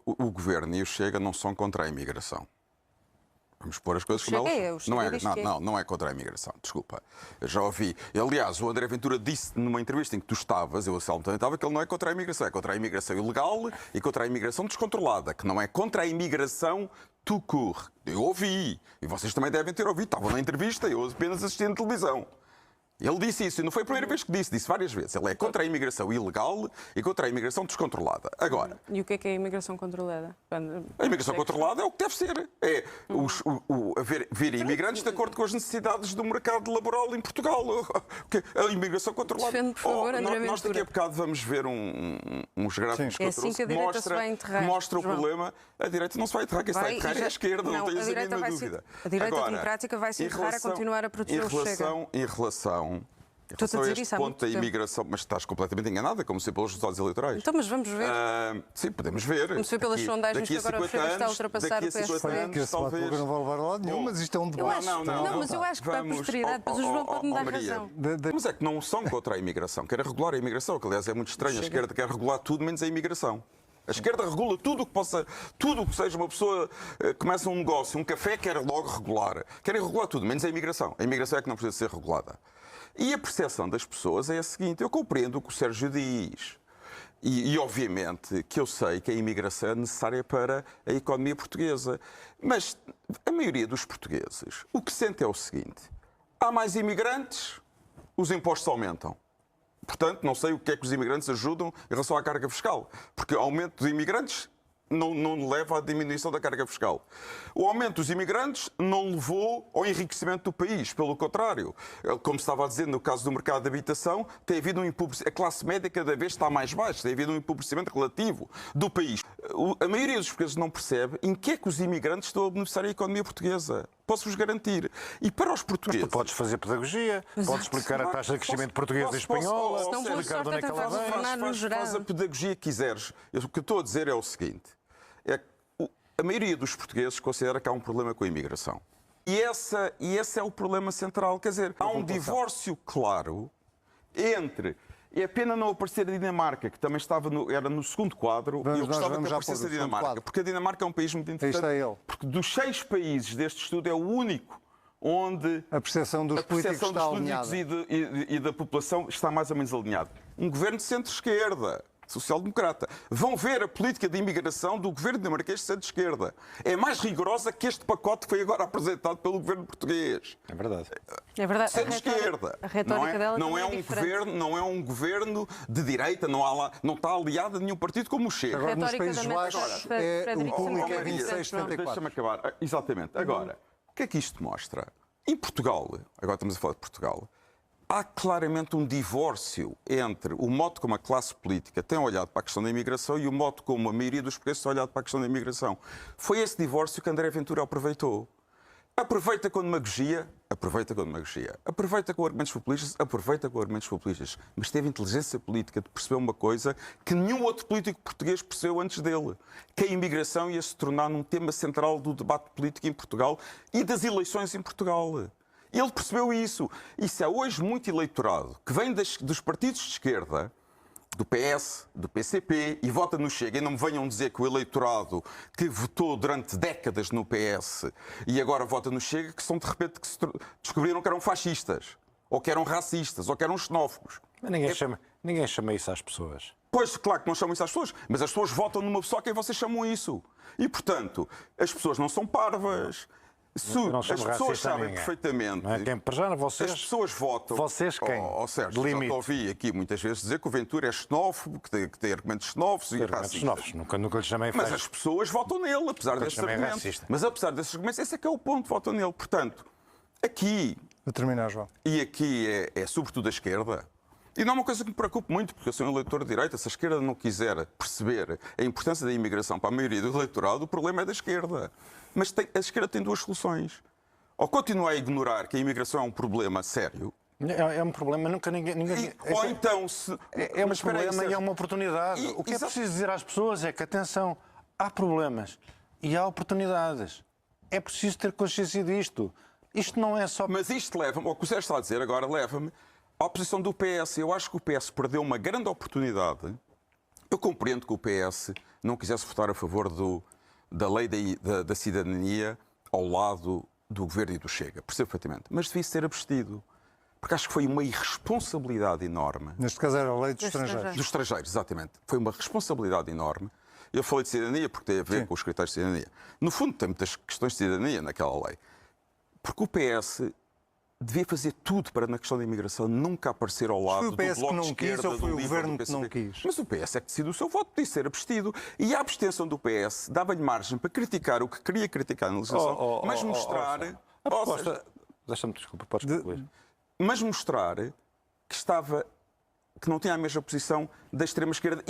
O Governo e o Chega não são contra a imigração. Vamos pôr as coisas como elas são. Não é contra a imigração, desculpa. Eu já ouvi. Aliás, o André Ventura disse numa entrevista em que tu estavas, eu também estava, que ele não é contra a imigração, é contra a imigração ilegal e contra a imigração descontrolada, que não é contra a imigração tout court. Eu ouvi, e vocês também devem ter ouvido, estavam na entrevista, eu apenas assisti na televisão. Ele disse isso, e não foi a primeira vez que disse várias vezes. Ele é contra a imigração ilegal e contra a imigração descontrolada. Agora... E o que é a imigração controlada? A imigração controlada é o que deve ser. É haver imigrantes de acordo com as necessidades do mercado laboral em Portugal. A imigração controlada... Defende, por favor, André Ventura. Nós daqui a bocado vamos ver uns gráficos que eu trouxe que mostra o problema. A direita não se vai enterrar, quem se vai enterrar é a esquerda, não tenho a mínima dúvida. A direita democrática vai se enterrar a continuar a proteger o Chega. Em relação a este ponto da imigração, mas estás completamente enganada, como se pelos resultados eleitorais. Então, mas vamos ver. Sim, podemos ver. Vamos ver pelas sondagens que agora o Chega está a ultrapassar o PSD. Que esse talvez não vai levar a lado nenhum, mas isto é um debate. Não, mas eu acho que para a posteridade, mas o João pode me dar razão. Mas é que não são contra a imigração, querem regular a imigração, que aliás é muito estranho. A esquerda quer regular tudo, menos a imigração. A esquerda regula tudo o que possa, tudo o que seja uma pessoa começa um negócio, um café, quer logo regular. Querem regular tudo, menos a imigração. A imigração é que não precisa ser regulada. E a percepção das pessoas é a seguinte: eu compreendo o que o Sérgio diz. E obviamente que eu sei que a imigração é necessária para a economia portuguesa. Mas a maioria dos portugueses o que sente é o seguinte: há mais imigrantes, os impostos aumentam. Portanto, não sei o que é que os imigrantes ajudam em relação à carga fiscal. Porque o aumento dos imigrantes não leva à diminuição da carga fiscal. O aumento dos imigrantes não levou ao enriquecimento do país. Pelo contrário, como estava a dizer, no caso do mercado de habitação, tem havido um empobrecimento. A classe média cada vez está mais baixa. Tem havido um empobrecimento relativo do país. A maioria dos portugueses não percebe em que é que os imigrantes estão a beneficiar a economia portuguesa. Posso-vos garantir. E para os portugueses... Mas tu podes fazer pedagogia, podes explicar a taxa de crescimento portuguesa e espanhola, explicar de onde é que ela vem. Faz a pedagogia que quiseres. O que eu estou a dizer é o seguinte: a maioria dos portugueses considera que há um problema com a imigração. E esse é o problema central. Quer dizer, há um divórcio claro entre... É pena não aparecer a Dinamarca, que também era no segundo quadro, e eu gostava que aparecesse a Dinamarca, porque a Dinamarca é um país muito importante. Porque dos 6 países deste estudo é o único onde a percepção dos políticos e da população está mais ou menos alinhada. Um governo de centro-esquerda, social-democrata. Vão ver a política de imigração do governo dinamarquês de centro-esquerda. É mais rigorosa que este pacote que foi agora apresentado pelo governo português. É verdade. É verdade. Centro-esquerda. A retórica dela não é um governo de direita, não está aliado a nenhum partido como o Chega. Agora, nos Países Baixos, o público é 26,74. Deixa-me acabar. Exatamente. Agora, o que é que isto mostra? Em Portugal, agora estamos a falar de Portugal, há claramente um divórcio entre o modo como a classe política tem olhado para a questão da imigração e o modo como a maioria dos portugueses tem olhado para a questão da imigração. Foi esse divórcio que André Ventura aproveitou. Aproveita com demagogia, aproveita com argumentos populistas, mas teve inteligência política de perceber uma coisa que nenhum outro político português percebeu antes dele, que a imigração ia se tornar num tema central do debate político em Portugal e das eleições em Portugal. Ele percebeu isso. Isso é hoje muito eleitorado, que vem dos partidos de esquerda, do PS, do PCP, e vota no Chega. E não me venham dizer que o eleitorado que votou durante décadas no PS e agora vota no Chega, que são de repente que descobriram que eram fascistas, ou que eram racistas, ou que eram xenófobos. Mas ninguém chama isso às pessoas. Pois, claro que não chamam isso às pessoas, mas as pessoas votam numa pessoa a quem vocês chamam isso. E, portanto, as pessoas não são parvas. As pessoas sabem perfeitamente. Não é? As pessoas votam. Vocês quem? Sérgio, já te ouvi aqui muitas vezes dizer que o Ventura é xenófobo, que tem argumentos xenófobos e racistas. Nunca lhe chamei Mas as pessoas votam nele, apesar desses argumentos. Mas apesar desses argumentos, esse é que é o ponto, votam nele. Portanto, aqui... Vou terminar, João. E aqui é sobretudo a esquerda. E não é uma coisa que me preocupe muito, porque eu sou um eleitor de direita. Se a esquerda não quiser perceber a importância da imigração para a maioria do eleitorado, o problema é da esquerda. Mas a esquerda tem 2 soluções. Ou continua a ignorar que a imigração é um problema sério. É um problema, nunca ninguém... Ou então... É um problema e é uma oportunidade. O que é preciso dizer às pessoas é que, atenção, há problemas e há oportunidades. É preciso ter consciência disto. Isto não é só... Mas isto leva-me, o que o Sérgio está a dizer agora, leva-me à posição do PS. Eu acho que o PS perdeu uma grande oportunidade. Eu compreendo que o PS não quisesse votar a favor da lei da cidadania ao lado do Governo e do Chega. Percebo perfeitamente. Mas devia ser abstido. Porque acho que foi uma irresponsabilidade enorme. Neste caso era a lei dos estrangeiros. Dos estrangeiros, exatamente. Foi uma responsabilidade enorme. Eu falei de cidadania porque tem a ver com os critérios de cidadania. No fundo, tem muitas questões de cidadania naquela lei. Porque o PS devia fazer tudo para, na questão da imigração, nunca aparecer ao lado do Bloco de Esquerda, ou foi do o LIVRE, Governo do que PCP. não quis? Mas o PS é que decidiu o seu voto, podia ser abstido. E a abstenção do PS dava-lhe margem para criticar o que queria criticar na legislação, mas mostrar... A proposta... Deixa-me, desculpa, podes concluir. Mas mostrar que não tinha a mesma posição da extrema-esquerda.